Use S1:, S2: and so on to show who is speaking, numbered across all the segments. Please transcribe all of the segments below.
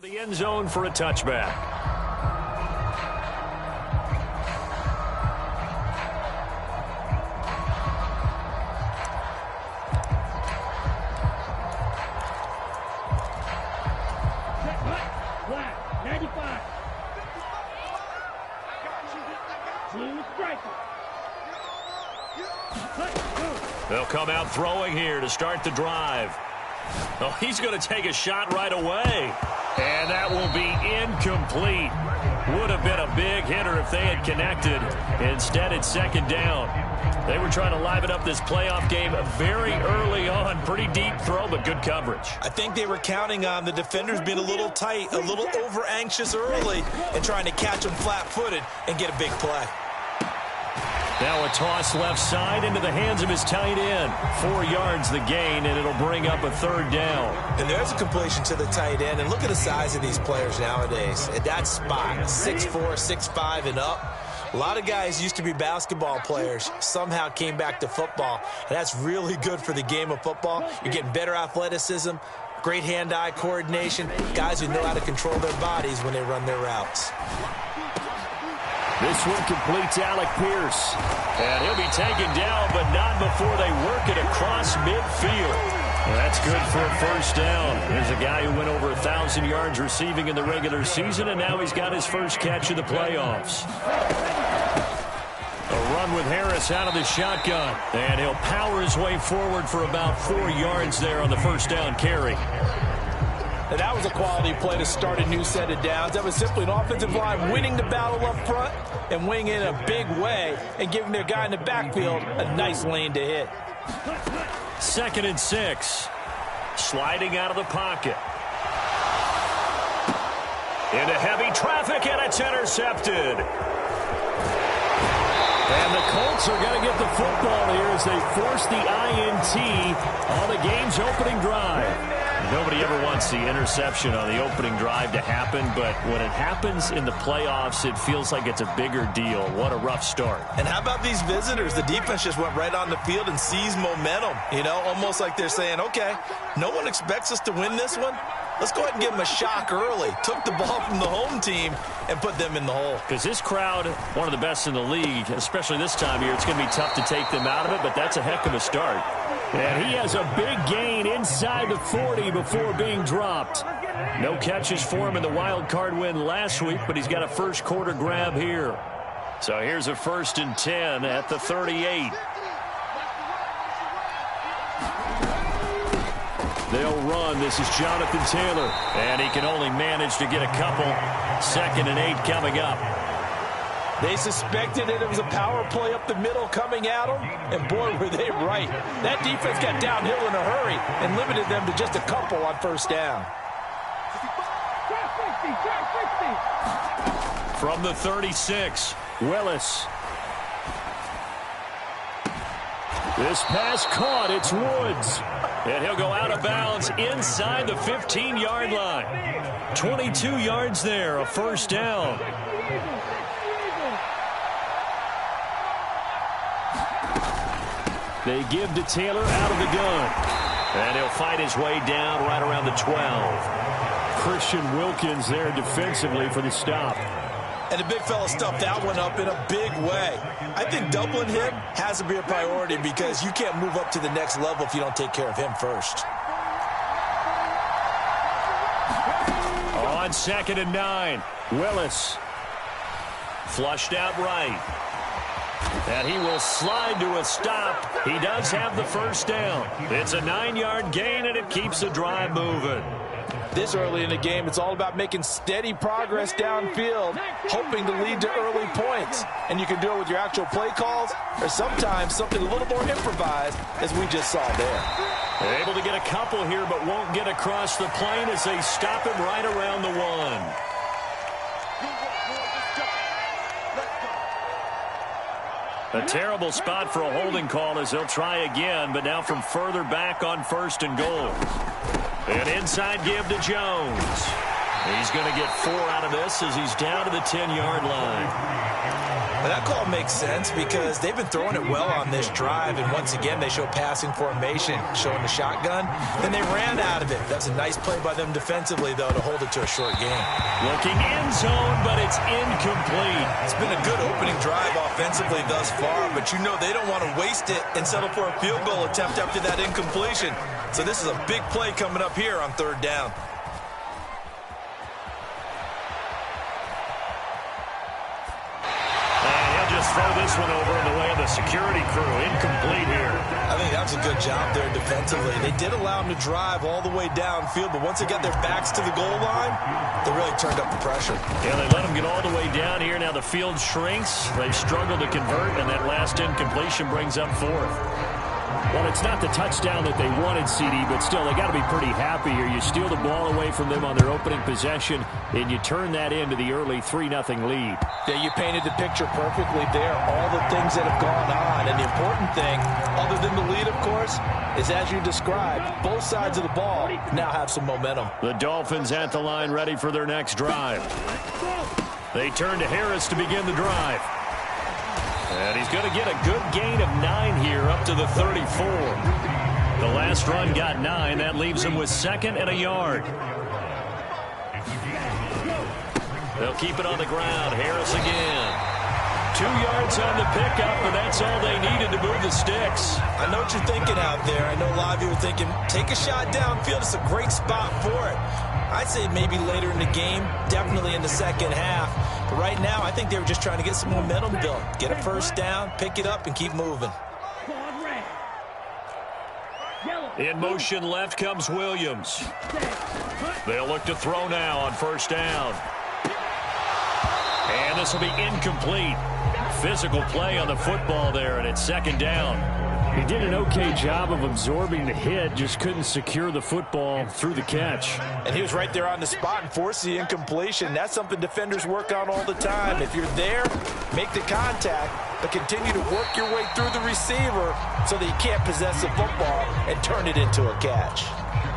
S1: The end zone for a touchback.
S2: Black, 95. Team striker.
S1: They'll come out throwing here to start the drive. Oh, he's going to take a shot right away. And that will be incomplete. Would have been a big hitter if they had connected. Instead, it's second down. They were trying to liven up this playoff game very early on. Pretty deep throw, but good coverage.
S3: I think they were counting on the defenders being a little tight, a little over-anxious early, and trying to catch them flat-footed and get a big play.
S1: Now a toss left side into the hands of his tight end. 4 yards the gain, and it'll bring up a third down.
S3: And there's a completion to the tight end. And look at the size of these players nowadays. At that spot, 6'4", 6'5", and up. A lot of guys used to be basketball players, somehow came back to football. And that's really good for the game of football. You're getting better athleticism, great hand-eye coordination, guys who know how to control their bodies when they run their routes.
S1: This one completes Alec Pierce. And he'll be taken down, but not before they work it across midfield. Well, that's good for a first down. There's a guy who went over 1,000 yards receiving in the regular season, and now he's got his first catch of the playoffs. A run with Harris out of the shotgun. And he'll power his way forward for about 4 yards there on the first down carry.
S3: And that was a quality play to start a new set of downs. That was simply an offensive line winning the battle up front and winning in a big way and giving their guy in the backfield a nice lane to hit.
S1: 2nd and 6. Sliding out of the pocket. Into heavy traffic, and it's intercepted. And the Colts are going to get the football here as they force the INT on the game's opening drive. Nobody ever wants the interception on the opening drive to happen, but when it happens in the playoffs, it feels like it's a bigger deal. What a rough start.
S3: And how about these visitors? The defense just went right on the field and seized momentum, you know, almost like they're saying, okay, no one expects us to win this one. Let's go ahead and give them a shock early. Took the ball from the home team and put them in the hole.
S1: Because this crowd, one of the best in the league, especially this time of year, it's going to be tough to take them out of it, but that's a heck of a start. And he has a big gain inside the 40 before being dropped. No catches for him in the wild card win last week, but he's got a first quarter grab here. So here's a 1st and 10 at the 38. They'll run. This is Jonathan Taylor. And he can only manage to get a couple. 2nd and 8 coming up.
S3: They suspected that it was a power play up the middle coming at them, and boy, were they right. That defense got downhill in a hurry and limited them to just a couple on first down.
S1: From the 36, Willis. This pass caught. It's Woods. And he'll go out of bounds inside the 15-yard line. 22 yards there, a first down. They give to Taylor out of the gun. And he'll fight his way down right around the 12. Christian Wilkins there defensively for the stop.
S3: And the big fella stuffed that one up in a big way. I think doubling him has to be a priority because you can't move up to the next level if you don't take care of him first.
S1: On 2nd and 9, Willis. Flushed out right. And he will slide to a stop. He does have the first down. It's a 9-yard gain, and it keeps the drive moving.
S3: This early in the game, it's all about making steady progress downfield, hoping to lead to early points. And you can do it with your actual play calls or sometimes something a little more improvised, as we just saw there.
S1: They're able to get a couple here, but won't get across the plane as they stop him right around the 1. A terrible spot for a holding call as they'll try again, but now from further back on 1st and goal. An inside give to Jones. He's going to get 4 out of this as he's down to the 10-yard line.
S3: Well, that call makes sense because they've been throwing it well on this drive, and once again, they show passing formation, showing the shotgun. Then they ran out of it. That's a nice play by them defensively, though, to hold it to a short game.
S1: Looking end zone, but it's incomplete.
S3: It's been a good opening drive offensively thus far, but you know they don't want to waste it and settle for a field goal attempt after that incompletion. So this is a big play coming up here on third down.
S1: Just throw this one over in the way of the security crew. Incomplete here.
S3: I think that was a good job there defensively. They did allow them to drive all the way downfield, but once they got their backs to the goal line, they really turned up the pressure.
S1: Yeah, they let them get all the way down here. Now the field shrinks. They've struggled to convert, and that last incompletion brings up fourth. Well, it's not the touchdown that they wanted, CD, but still, they got to be pretty happy here. You steal the ball away from them on their opening possession, and you turn that into the early 3-0 lead.
S3: Yeah, you painted the picture perfectly there. All the things that have gone on, and the important thing, other than the lead, of course, is as you described, both sides of the ball now have some momentum.
S1: The Dolphins at the line ready for their next drive. They turn to Harris to begin the drive. And he's going to get a good gain of 9 here up to the 34. The last run got 9. That leaves him with 2nd and a yard. They'll keep it on the ground. Harris again. 2 yards on the pickup, but that's all they needed to move the sticks.
S3: I know what you're thinking out there. I know a lot of you are thinking, take a shot downfield. It's a great spot for it. I'd say maybe later in the game, definitely in the second half. But right now, I think they were just trying to get some momentum built. Get a first down, pick it up, and keep moving.
S1: In motion left comes Williams. They'll look to throw now on first down. And this will be incomplete. Physical play on the football there, and it's 2nd down. He did an okay job of absorbing the hit, just couldn't secure the football through the catch.
S3: And he was right there on the spot and forced the incompletion. That's something defenders work on all the time. If you're there, make the contact, but continue to work your way through the receiver so that you can't possess the football and turn it into a catch.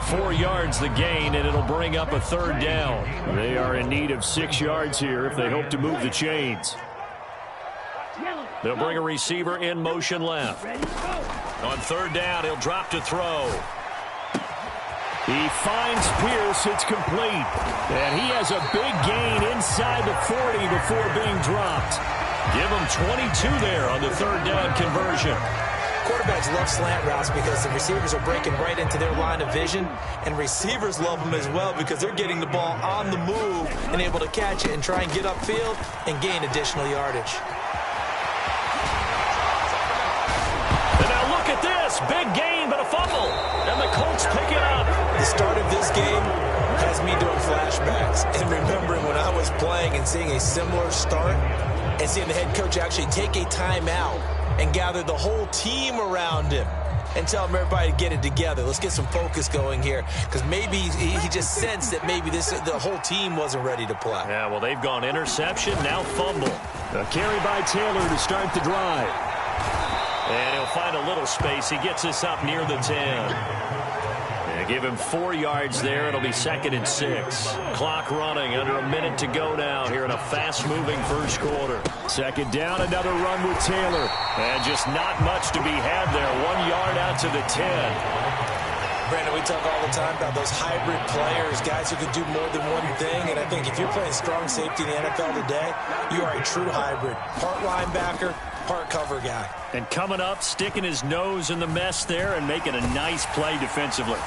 S1: 4 yards the gain, and it'll bring up a 3rd down. They are in need of 6 yards here if they hope to move the chains. They'll bring a receiver in motion left. On 3rd down, he'll drop to throw. He finds Pierce. It's complete. And he has a big gain inside the 40 before being dropped. Give him 22 there on the 3rd down conversion.
S3: Quarterbacks love slant routes because the receivers are breaking right into their line of vision, and receivers love them as well because they're getting the ball on the move and able to catch it and try and get upfield and gain additional yardage.
S1: And now look at this. Big gain, but a fumble. And the Colts pick it up.
S3: The start of this game has me doing flashbacks and remembering when I was playing and seeing a similar start and seeing the head coach actually take a timeout and gather the whole team around him and tell him everybody to get it together. Let's get some focus going here because maybe he just sensed that maybe the whole team wasn't ready to play.
S1: Yeah, well, they've gone interception, now fumble. A carry by Taylor to start the drive. And he'll find a little space. He gets this up near the 10. And give him 4 yards there. It'll be 2nd and 6. Clock running, under a minute to go now here in a fast-moving first quarter. 2nd down, another run with Taylor. And just not much to be had there. 1 yard out to the 10.
S3: Brandon, we talk all the time about those hybrid players, guys who can do more than one thing. And I think if you're playing strong safety in the NFL today, you are a true hybrid. Part linebacker, part cover guy.
S1: And coming up, sticking his nose in the mess there and making a nice play defensively.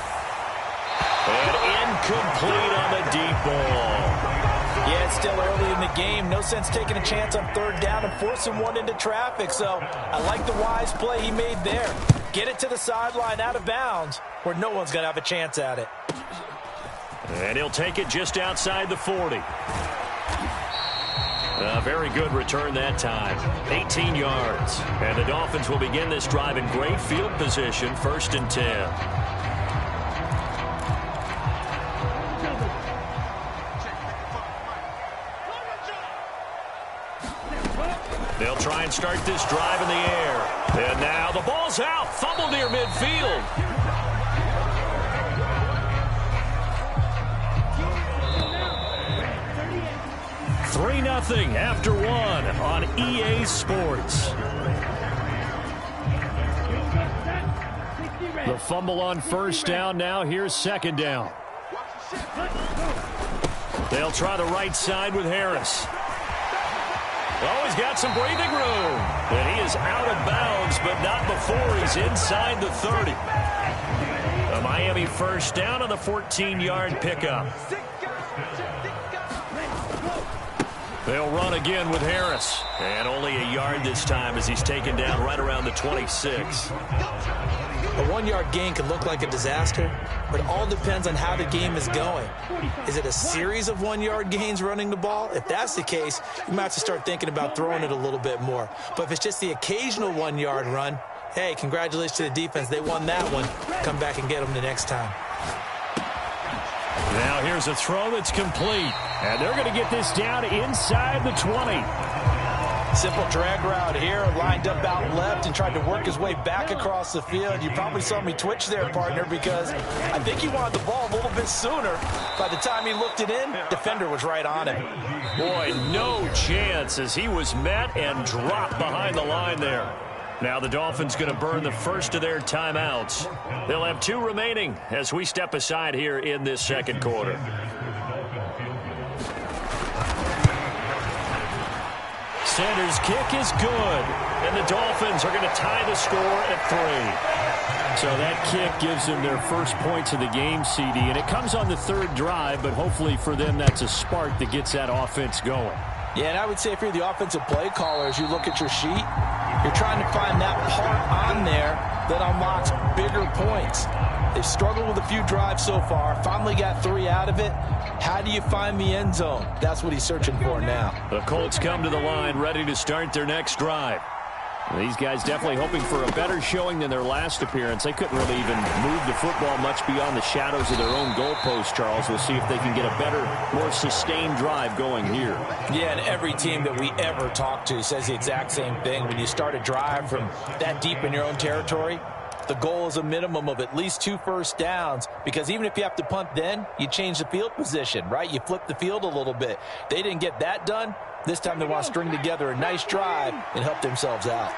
S1: And incomplete on the deep ball.
S3: Yeah, it's still early in the game. No sense taking a chance on 3rd down and forcing one into traffic. So I like the wise play he made there. Get it to the sideline out of bounds where no one's going to have a chance at it.
S1: And he'll take it just outside the 40. A very good return that time. 18 yards. And the Dolphins will begin this drive in great field position, 1st and 10. They'll try and start this drive in the air. And now the ball's out. Fumble near midfield. 3-0 after one on EA Sports. The fumble on first down. Now here's second down. They'll try the right side with Harris. Oh, he's got some breathing room. And he is out of bounds, but not before he's inside the 30. A Miami first down on the 14-yard pickup. They'll run again with Harris. And only a yard this time as he's taken down right around the 26.
S3: A 1-yard gain can look like a disaster, but it all depends on how the game is going. Is it a series of 1-yard gains running the ball? If that's the case, you might have to start thinking about throwing it a little bit more. But if it's just the occasional 1-yard run, hey, congratulations to the defense. They won that one. Come back and get them the next time.
S1: Now here's a throw that's complete. And they're going to get this down inside the 20.
S3: Simple drag route here, lined up out left and tried to work his way back across the field. You probably saw me twitch there, partner, because I think he wanted the ball a little bit sooner. By the time he looked it in, defender was right on him.
S1: Boy, no chance as he was met and dropped behind the line there. Now the Dolphins going to burn the first of their timeouts. They'll have 2 remaining as we step aside here in this second quarter. Sanders' kick is good, and the Dolphins are going to tie the score at 3. So that kick gives them their first points of the game, CD, and it comes on the 3rd drive, but hopefully for them that's a spark that gets that offense going.
S3: Yeah, and I would say if you're the offensive play caller, as you look at your sheet, you're trying to find that part on there that unlocks bigger points. They've struggled with a few drives so far, finally got 3 out of it. How do you find the end zone? That's what he's searching for now.
S1: The Colts come to the line, ready to start their next drive. These guys definitely hoping for a better showing than their last appearance. They couldn't really even move the football much beyond the shadows of their own goalpost, Charles. We'll see if they can get a better, more sustained drive going here.
S3: Yeah, and every team that we ever talk to says the exact same thing. When you start a drive from that deep in your own territory, the goal is a minimum of at least 2 first downs, because even if you have to punt then, you change the field position, right? You flip the field a little bit. They didn't get that done. This time they want to string together a nice drive and help themselves out.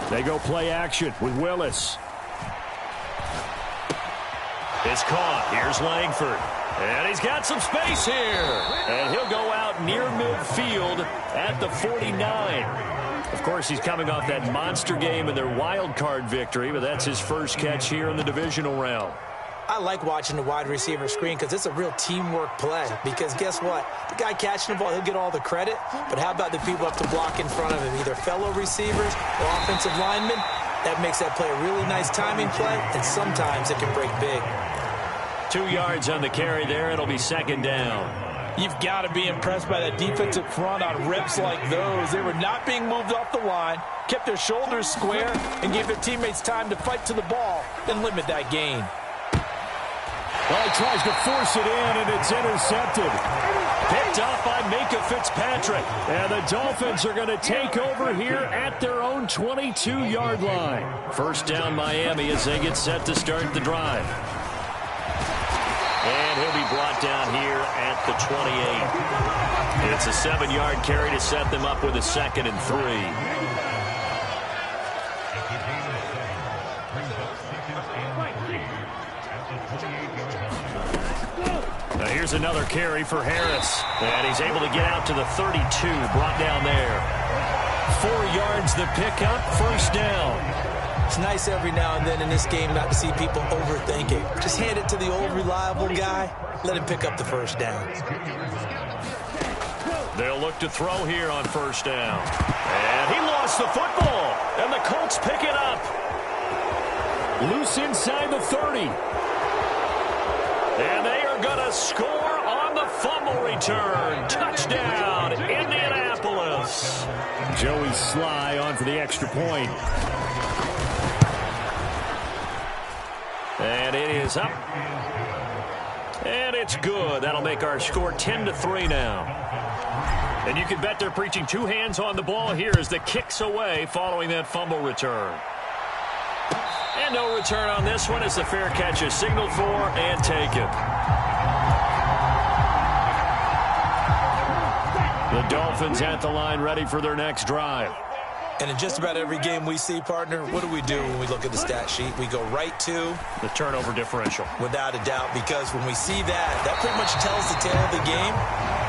S1: They go play action with Willis. It's caught. Here's Langford. And he's got some space here. And he'll go out near midfield at the 49. Of course, he's coming off that monster game in their wild card victory, but that's his first catch here in the divisional round.
S3: I like watching the wide receiver screen because it's a real teamwork play. Because guess what? The guy catching the ball, he'll get all the credit. But how about the people up to block in front of him, either fellow receivers or offensive linemen? That makes that play a really nice timing play, and sometimes it can break big.
S1: 2 yards on the carry there. It'll be second down.
S3: You've got to be impressed by that defensive front on rips like those. They were not being moved off the line, kept their shoulders square, and gave their teammates time to fight to the ball and limit that gain.
S1: Well, he tries to force it in, and it's intercepted. Picked off by Minka Fitzpatrick. And the Dolphins are going to take over here at their own 22-yard line. First down Miami as they get set to start the drive. And he'll be brought down here at the 28. It's a 7-yard carry to set them up with a 2nd and 3. Now here's another carry for Harris. And he's able to get out to the 32, brought down there. 4 yards the pickup, first down.
S3: It's nice every now and then in this game not to see people overthink it. Just hand it to the old reliable guy. Let him pick up the first down.
S1: They'll look to throw here on first down. And he lost the football. And the Colts pick it up. Loose inside the 30. And they are going to score on the fumble return. Touchdown, Indianapolis. Joey Sly on for the extra point. And it is up. And it's good. That'll make our score 10-3 now. And you can bet they're preaching 2 hands on the ball here as the kick's away following that fumble return. And no return on this one as the fair catch is signaled for and taken. The Dolphins at the line ready for their next drive.
S3: And in just about every game we see, partner, what do we do when we look at the stat sheet? We go right to
S1: the turnover differential.
S3: Without a doubt, because when we see that pretty much tells the tale of the game.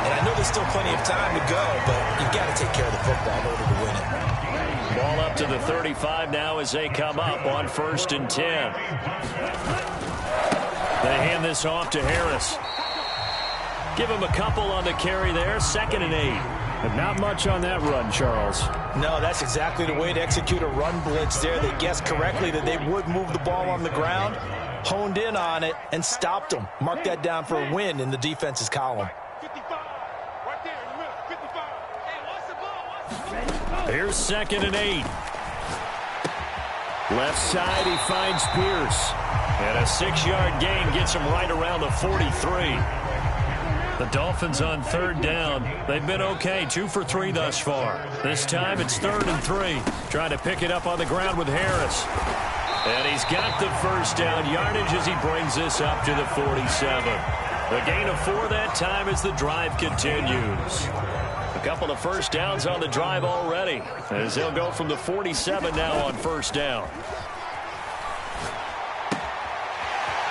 S3: And I know there's still plenty of time to go, but you've got to take care of the football in order to win it.
S1: Ball up to the 35 now as they come up on 1st and 10. They hand this off to Harris. Give him a couple on the carry there, 2nd and 8.
S4: But not much on that run, Charles.
S3: No, that's exactly the way to execute a run blitz there. They guessed correctly that they would move the ball on the ground, honed in on it, and stopped them. Mark that down for a win in the defense's column.
S2: 55. Right there in the middle. 55. Hey, watch the ball.
S1: Here's 2nd and 8. Left side, he finds Pierce. And a 6-yard gain gets him right around the 43. The Dolphins on 3rd down. They've been okay, 2 for 3 thus far. This time it's 3rd and 3. Trying to pick it up on the ground with Harris. And he's got the 1st down yardage as he brings this up to the 47. A gain of 4 that time as the drive continues. A couple of 1st downs on the drive already as they'll go from the 47 now on 1st down.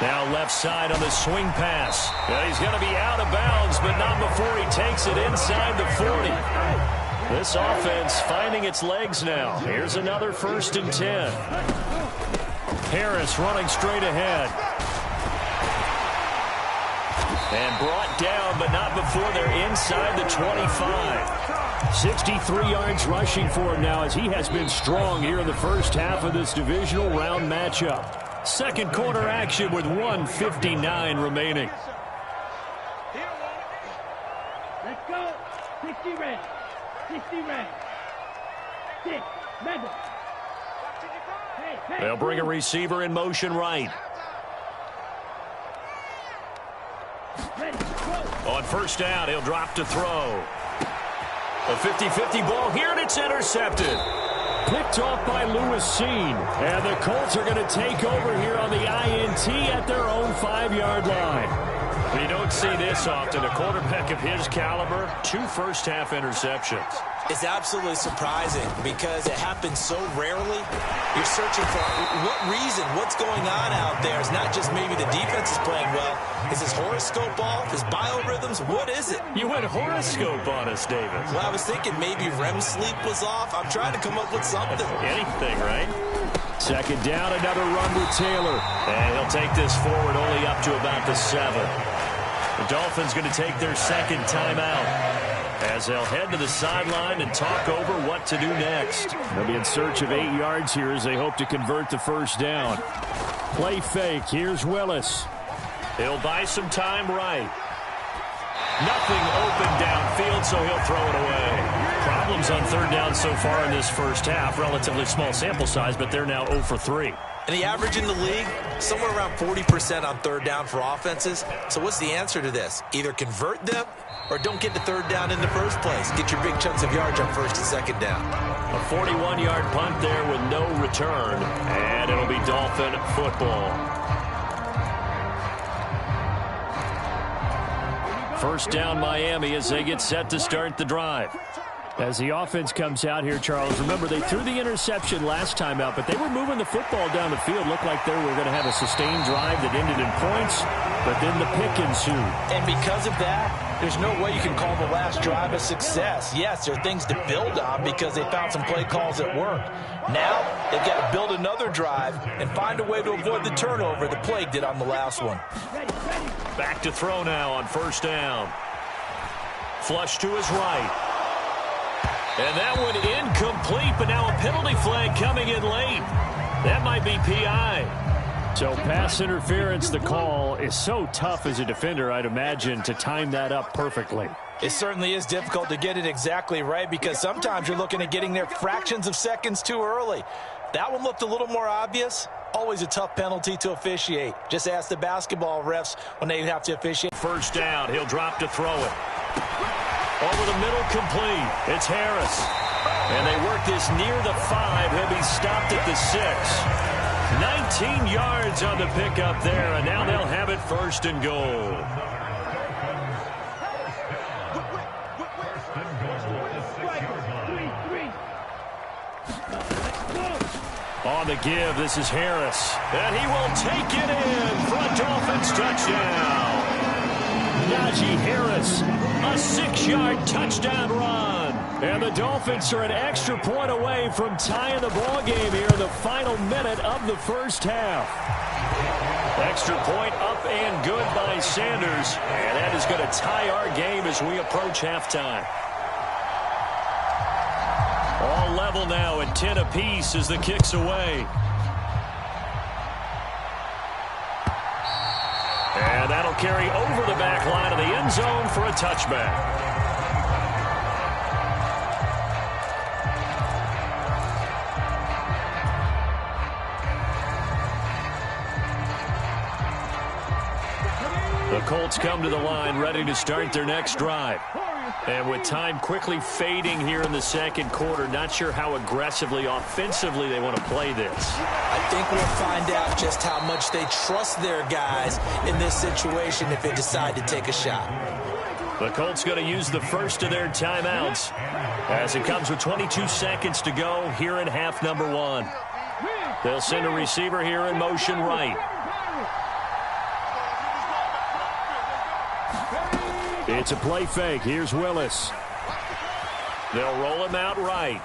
S1: Now left side on the swing pass. And he's going to be out of bounds, but not before he takes it inside the 40. This offense finding its legs now. Here's another 1st and 10. Harris running straight ahead. And brought down, but not before they're inside the 25. 63 yards rushing for him now as he has been strong here in the first half of this divisional round matchup. Second quarter action with 1:59 remaining.
S2: Let's go. 60 ready. 60 ready. 6. Madden. Hey.
S1: They'll bring a receiver in motion right.
S2: Ready. Go.
S1: On 1st down, he'll drop to throw. A 50-50 ball here, and it's intercepted. Picked off by Lewis Seen. And the Colts are going to take over here on the INT at their own 5-yard line. You don't see this often. A quarterback of his caliber, 2 first-half interceptions.
S3: It's absolutely surprising because it happens so rarely. You're searching for what reason, what's going on out there. It's not just maybe the defense is playing well. Is his horoscope off? His biorhythms? What is it?
S1: You went horoscope on us, David.
S3: Well, I was thinking maybe REM sleep was off. I'm trying to come up with something.
S1: Anything, right? 2nd down, another run with Taylor. And he'll take this forward only up to about the 7. The Dolphins going to take their 2nd timeout as they'll head to the sideline and talk over what to do next.
S4: They'll be in search of 8 yards here as they hope to convert the 1st down. Play fake. Here's Willis.
S1: He'll buy some time right. Nothing open downfield, so he'll throw it away. Problems on 3rd down so far in this first half. Relatively small sample size, but they're now 0 for 3.
S3: And the average in the league, somewhere around 40% on 3rd down for offenses. So what's the answer to this? Either convert them or don't get to 3rd down in the first place. Get your big chunks of yards on 1st and 2nd down.
S1: A 41-yard punt there with no return. And it'll be Dolphin football. 1st down Miami as they get set to start the drive.
S4: As the offense comes out here, Charles, remember they threw the interception last time out, but they were moving the football down the field. Looked like they were going to have a sustained drive that ended in points, but then the pick ensued.
S3: And because of that, there's no way you can call the last drive a success. Yes, there are things to build on because they found some play calls that work. Now, they've got to build another drive and find a way to avoid the turnover the plague did on the last one.
S1: Back to throw now on 1st down. Flush to his right. And that one incomplete, but now a penalty flag coming in late. That might be PI.
S4: So pass interference, the call is so tough as a defender, I'd imagine, to time that up perfectly.
S3: It certainly is difficult to get it exactly right because sometimes you're looking at getting there fractions of seconds too early. That one looked a little more obvious. Always a tough penalty to officiate. Just ask the basketball refs when they have to officiate.
S1: 1st down, he'll drop to throw it. Over the middle, complete. It's Harris. And they work this near the 5. He'll be stopped at the 6. 19 yards on the pickup there, and now they'll have it first and goal. On the give, this is Harris. And he will take it in for a Dolphins touchdown. Najee Harris, a 6-yard touchdown run. And the Dolphins are an extra point away from tying the ball game here in the final minute of the first half. Extra point up and good by Sanders. And that is going to tie our game as we approach halftime. All level now at 10 apiece as the kick's away. And that'll carry over the back line of the end zone for a touchback. The Colts come to the line ready to start their next drive. And with time quickly fading here in the second quarter, not sure how aggressively, offensively they want to play this.
S3: I think we'll find out just how much they trust their guys in this situation if they decide to take a shot.
S1: The Colts going to use the first of their timeouts as it comes with 22 seconds to go here in half number one. They'll send a receiver here in motion right. It's a play fake. Here's Willis. They'll roll him out right.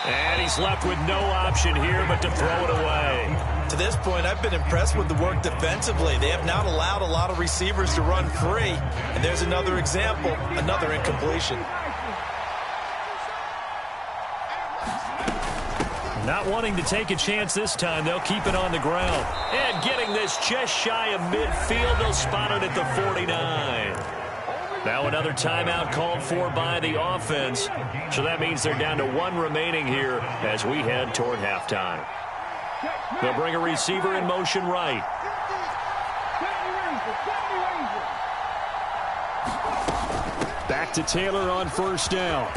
S1: And he's left with no option here but to throw it away.
S3: To this point, I've been impressed with the work defensively. They have not allowed a lot of receivers to run free. And there's another example, another incompletion.
S1: Not wanting to take a chance this time, they'll keep it on the ground. And getting this just shy of midfield, they'll spot it at the 49. Now another timeout called for by the offense. So that means they're down to one remaining here as we head toward halftime. They'll bring a receiver in motion right. Back to Taylor on first down.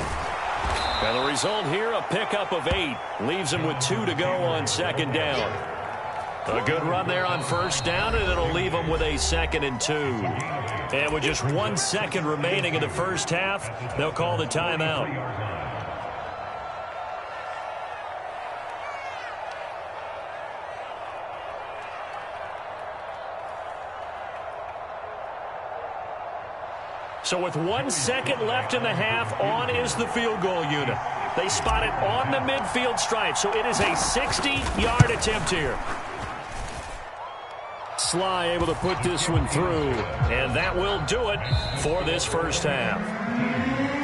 S1: And the result here, a pickup of 8. Leaves him with 2 to go on second down. A good run there on first down, and it'll leave them with a 2nd and 2. And with just 1 second remaining in the first half, they'll call the timeout. So with 1 second left in the half, on is the field goal unit. They spot it on the midfield stripe, so it is a 60-yard attempt here. Sly able to put this one through, and that will do it for this first half.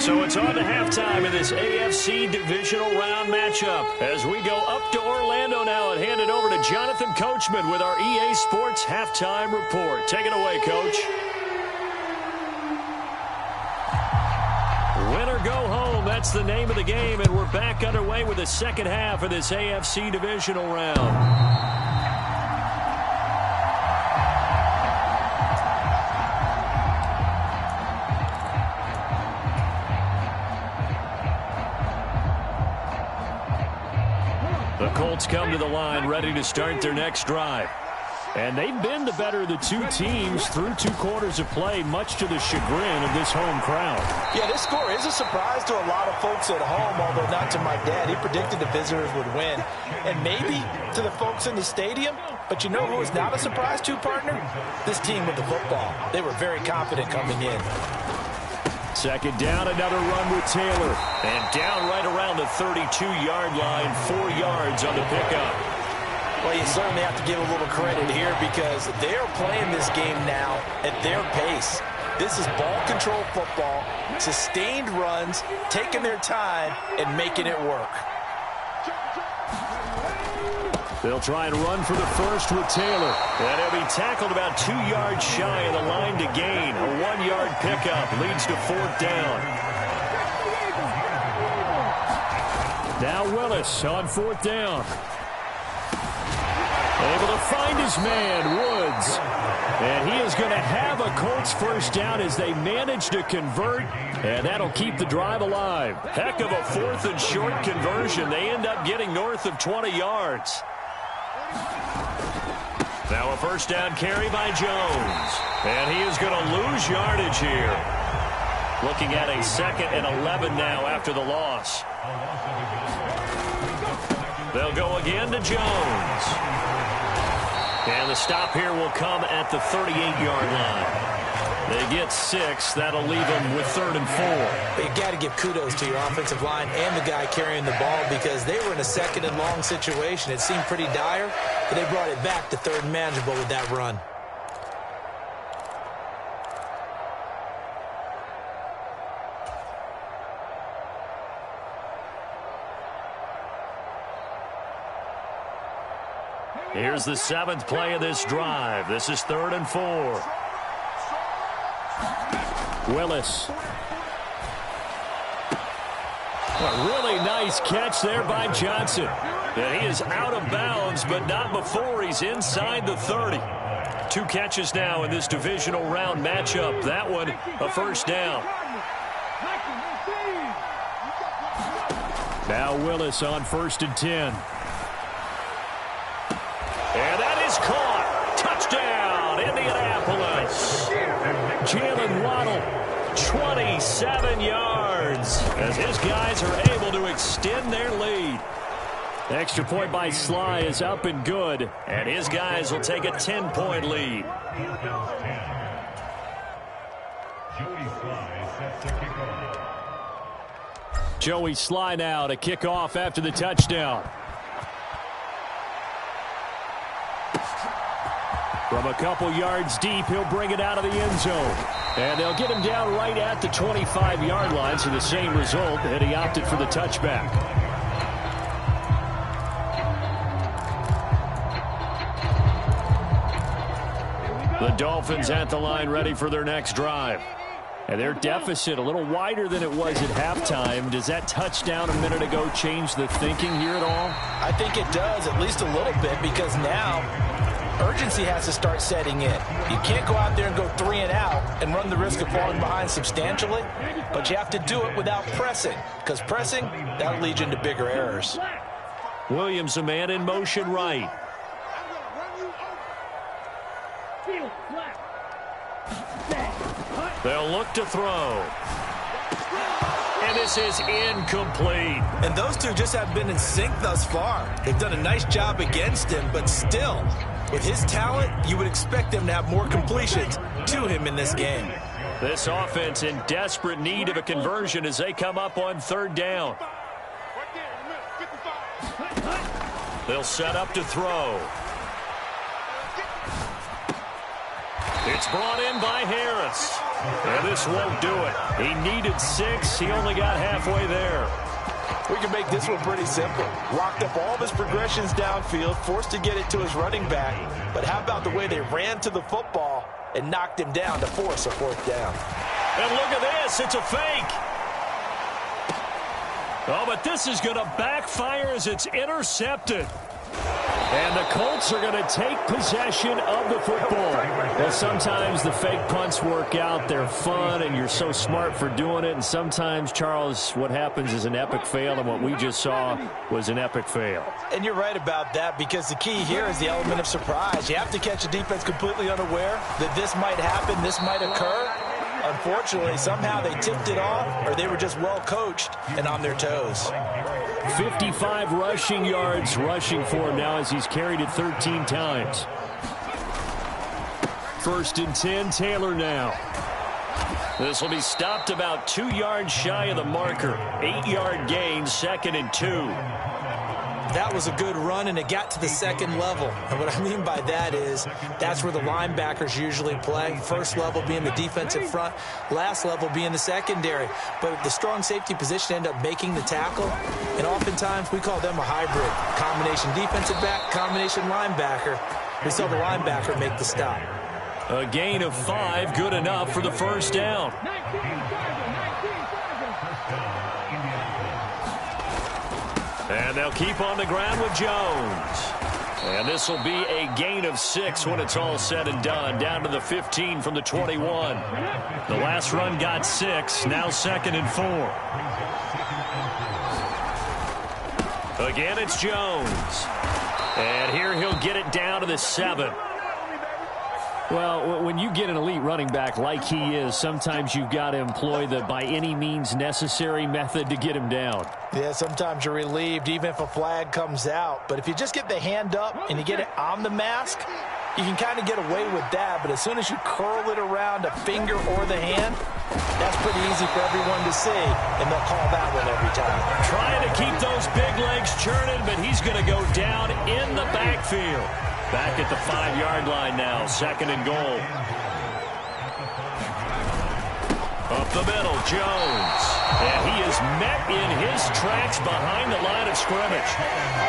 S1: So it's on to halftime in this AFC divisional round matchup as we go up to Orlando now and hand it over to Jonathan Coachman with our EA Sports halftime report. Take it away, Coach. Win or go home, that's the name of the game, and we're back underway with the second half of this AFC divisional round. The Colts come to the line ready to start their next drive. And they've been the better of the two teams through 2 quarters of play, much to the chagrin of this home crowd.
S3: Yeah, this score is a surprise to a lot of folks at home, although not to my dad. He predicted the visitors would win. And maybe to the folks in the stadium, but you know who is not a surprise to, partner? This team with the football. They were very confident coming in.
S1: Second down, another run with Taylor. And down right around the 32-yard line, 4 yards on the pickup.
S3: Well, you certainly have to give a little credit here because they are playing this game now at their pace. This is ball control football, sustained runs, taking their time, and making it work.
S1: They'll try and run for the first with Taylor. And he'll be tackled about 2 yards shy of the line to gain. A 1-yard pickup leads to 4th down. Now Willis on 4th down. Able to find his man, Woods. And he is going to have a Colts first down as they manage to convert. And that'll keep the drive alive. Heck of a 4th and short conversion. They end up getting north of 20 yards. Now a first down carry by Jones. And he is going to lose yardage here. Looking at a 2nd and 11 now after the loss. They'll go again to Jones. And the stop here will come at the 38-yard line. They get 6. That'll leave them with 3rd and 4.
S3: You got to give kudos to your offensive line and the guy carrying the ball because they were in a 2nd and long situation. It seemed pretty dire, but they brought it back to 3rd and manageable with that run.
S1: Here's the 7th play of this drive. This is 3rd and 4.
S4: Willis. A really nice catch there by Johnson.
S1: And he is out of bounds, but not before he's inside the 30. 2 catches now in this divisional round matchup. That one, a first down.
S4: Now Willis on 1st and 10.
S1: And that is caught. Touchdown, Indianapolis. Jalen Waddle, 27 yards, as his guys are able to extend their lead.
S4: Extra point by Sly is up and good.
S1: And his guys will take a 10-point lead.
S4: Joey Sly now to kick off after the touchdown. From a couple yards deep, he'll bring it out of the end zone. And they'll get him down right at the 25-yard line, so the same result, and he opted for the touchback. The Dolphins at the line ready for their next drive. And their deficit a little wider than it was at halftime. Does that touchdown a minute ago change the thinking here at all?
S3: I think it does, at least a little bit, because now urgency has to start setting in. You can't go out there and go 3 and out and run the risk of falling behind substantially, but you have to do it without pressing, because pressing, that'll lead you into bigger errors.
S1: Williams, a man in motion right. They'll look to throw. And this is incomplete.
S3: And those two just have been in sync thus far. They've done a nice job against him, but still, with his talent, you would expect them to have more completions to him in this game.
S1: This offense in desperate need of a conversion as they come up on 3rd down. They'll set up to throw. It's brought in by Harris. And this won't do it. He needed 6. He only got halfway there.
S3: We can make this one pretty simple. Locked up all of his progressions downfield, forced to get it to his running back. But how about the way they ran to the football and knocked him down to force a 4th down?
S1: And look at this. It's a fake. Oh, but this is going to backfire as it's intercepted.
S4: And the Colts are going to take possession of the football. Well, sometimes the fake punts work out. They're fun, and you're so smart for doing it. And sometimes, Charles, what happens is an epic fail, and what we just saw was an epic fail.
S3: And you're right about that, because the key here is the element of surprise. You have to catch a defense completely unaware that this might happen, this might occur. Unfortunately, somehow they tipped it off, or they were just well coached and on their toes.
S4: 55 rushing yards rushing for him now as he's carried it 13 times. 1st and 10, Taylor now.
S1: This will be stopped about 2 yards shy of the marker. 8-yard gain, 2nd and 2.
S3: That was a good run, and it got to the 2nd level. And what I mean by that is that's where the linebackers usually play. First level being the defensive front, last level being the secondary. But the strong safety position ended up making the tackle, and oftentimes we call them a hybrid. Combination defensive back, combination linebacker. We saw the linebacker make the stop.
S1: A gain of 5, good enough for the 1st down. And they'll keep on the ground with Jones. And this will be a gain of 6 when it's all said and done. Down to the 15 from the 21. The last run got 6. Now 2nd and 4. Again, it's Jones. And here he'll get it down to the 7.
S4: Well, when you get an elite running back like he is, sometimes you've got to employ the by any means necessary method to get him down.
S3: Yeah, sometimes you're relieved even if a flag comes out. But if you just get the hand up and you get it on the mask, you can kind of get away with that. But as soon as you curl it around a finger or the hand, that's pretty easy for everyone to see, and they'll call that one every time.
S1: Trying to keep those big legs churning, but he's going to go down in the backfield. Back at the 5-yard line now, 2nd and goal. Up the middle, Jones. And he is met in his tracks behind the line of scrimmage.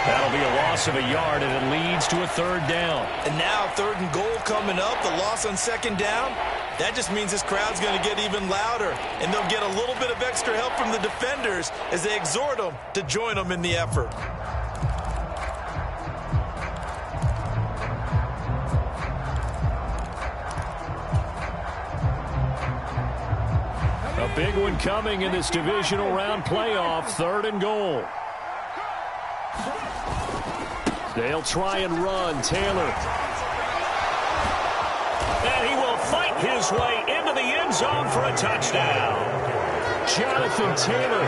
S1: That'll be a loss of a yard, and it leads to a 3rd down.
S3: And now 3rd and goal coming up, the loss on 2nd down. That just means this crowd's going to get even louder, and they'll get a little bit of extra help from the defenders as they exhort them to join them in the effort.
S4: A big one coming in this divisional round playoff, 3rd and goal. They'll try and run. Taylor.
S1: And he will fight his way into the end zone for a touchdown.
S4: Jonathan Taylor.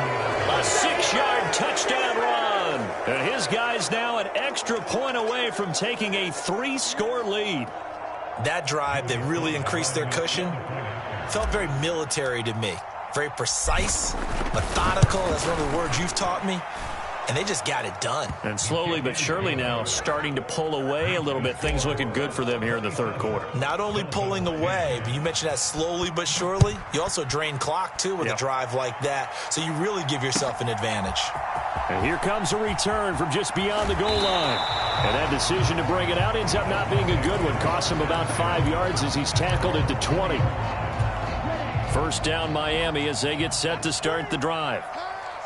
S1: A 6-yard touchdown run. And his guys now an extra point away from taking a 3-score lead.
S3: That drive that really increased their cushion felt very military to me. Very precise, methodical. That's one of the words you've taught me. And they just got it done.
S1: And slowly but surely now starting to pull away a little bit. Things looking good for them here in the 3rd quarter.
S3: Not only pulling away, but you mentioned that slowly but surely. You also drain clock, too, with a drive like that. So you really give yourself an advantage.
S4: And here comes a return from just beyond the goal line. And that decision to bring it out ends up not being a good one. Costs him about 5 yards as he's tackled at the 20. 1st down Miami as they get set to start the drive.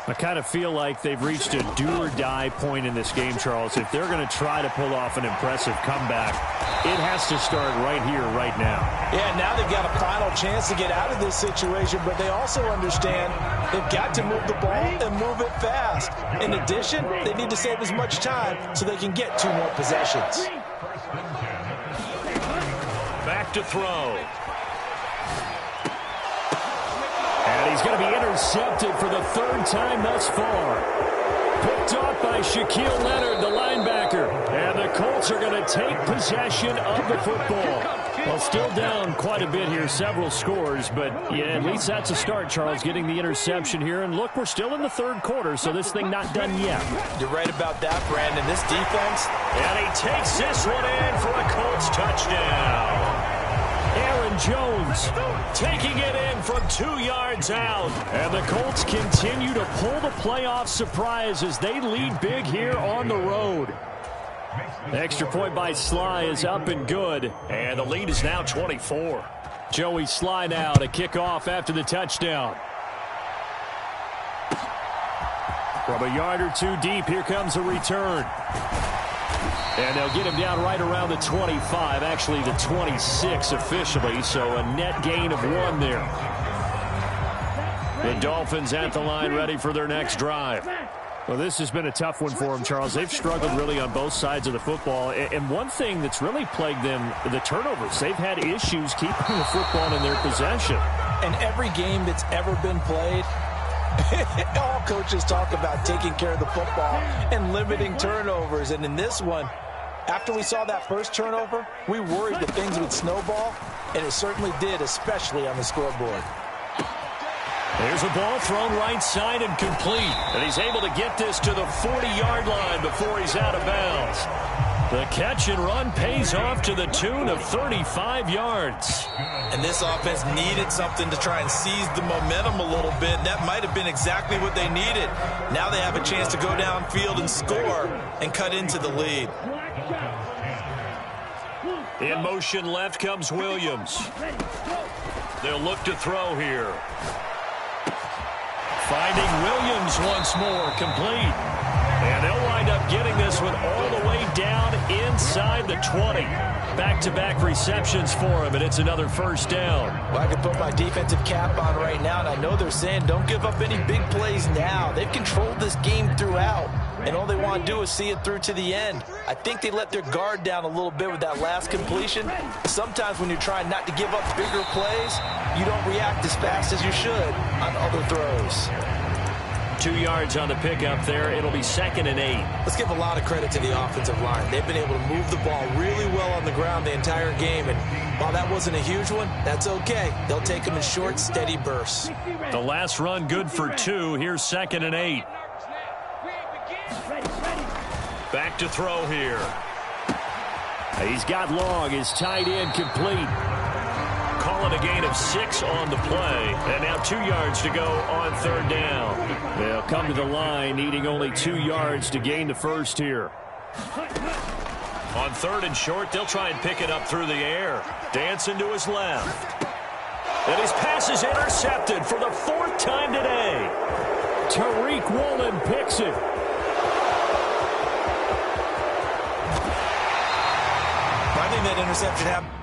S4: I kind of feel like they've reached a do-or-die point in this game, Charles. If they're going to try to pull off an impressive comeback, it has to start right here, right now.
S3: Yeah, now they've got a final chance to get out of this situation, but they also understand they've got to move the ball and move it fast. In addition, they need to save as much time so they can get 2 more possessions.
S1: Back to throw.
S4: And he's going to be intercepted for the 3rd time thus far. Picked off by Shaquille Leonard, the linebacker. And the Colts are going to take possession of the football. Well, still down quite a bit here, several scores, but yeah, at least that's a start, Charles, getting the interception here. And look, we're still in the 3rd quarter, so this thing not done yet.
S3: You're right about that, Brandon. This defense.
S1: And he takes this one in for a Colts touchdown.
S4: Aaron Jones taking it in from 2 yards out. And the Colts continue to pull the playoff surprise as they lead big here on the road. The extra point by Sly is up and good.
S1: And the lead is now 24.
S4: Joey Sly now to kick off after the touchdown. From a yard or 2 deep, here comes a return. And they'll get him down right around the 25, actually the 26 officially, so a net gain of 1 there. The Dolphins at the line ready for their next drive. Well, this has been a tough one for them, Charles. They've struggled really on both sides of the football. And one thing that's really plagued them, the turnovers. They've had issues keeping the football in their possession.
S3: And every game that's ever been played, all coaches talk about taking care of the football and limiting turnovers. And in this one, after we saw that first turnover, we worried that things would snowball, and it certainly did, especially on the scoreboard.
S1: There's a ball thrown right side and complete. And he's able to get this to the 40-yard line before he's out of bounds. The catch and run pays off to the tune of 35 yards.
S3: And this offense needed something to try and seize the momentum a little bit. That might have been exactly what they needed. Now they have a chance to go downfield and score and cut into the lead.
S1: In motion left comes Williams. They'll look to throw here. Finding Williams once more, complete. And they'll wind up getting this one all the way down inside the 20. Back-to-back receptions for him, and it's another first down.
S3: Well, I can put my defensive cap on right now, and I know they're saying don't give up any big plays now. They've controlled this game throughout. and all they want to do is see it through to the end. I think they let their guard down a little bit with that last completion. Sometimes when you're trying not to give up bigger plays, you don't react as fast as you should on other throws.
S1: 2 yards on the pickup there. It'll be 2nd and 8.
S3: Let's give a lot of credit to the offensive line. They've been able to move the ball really well on the ground the entire game, and while that wasn't a huge one, that's okay. They'll take them in short, steady bursts.
S1: The last run good for 2. Here's 2nd and 8. Back to throw here.
S4: He's got long. His tight end complete.
S1: Call it a gain of 6 on the play. And now 2 yards to go on 3rd down.
S4: They'll come to the line needing only 2 yards to gain the first here.
S1: On 3rd and short, they'll try and pick it up through the air. Dancing to his left. And his pass is intercepted for the 4th time today.
S4: Tariq Woolen picks it.
S3: I think that interception happened.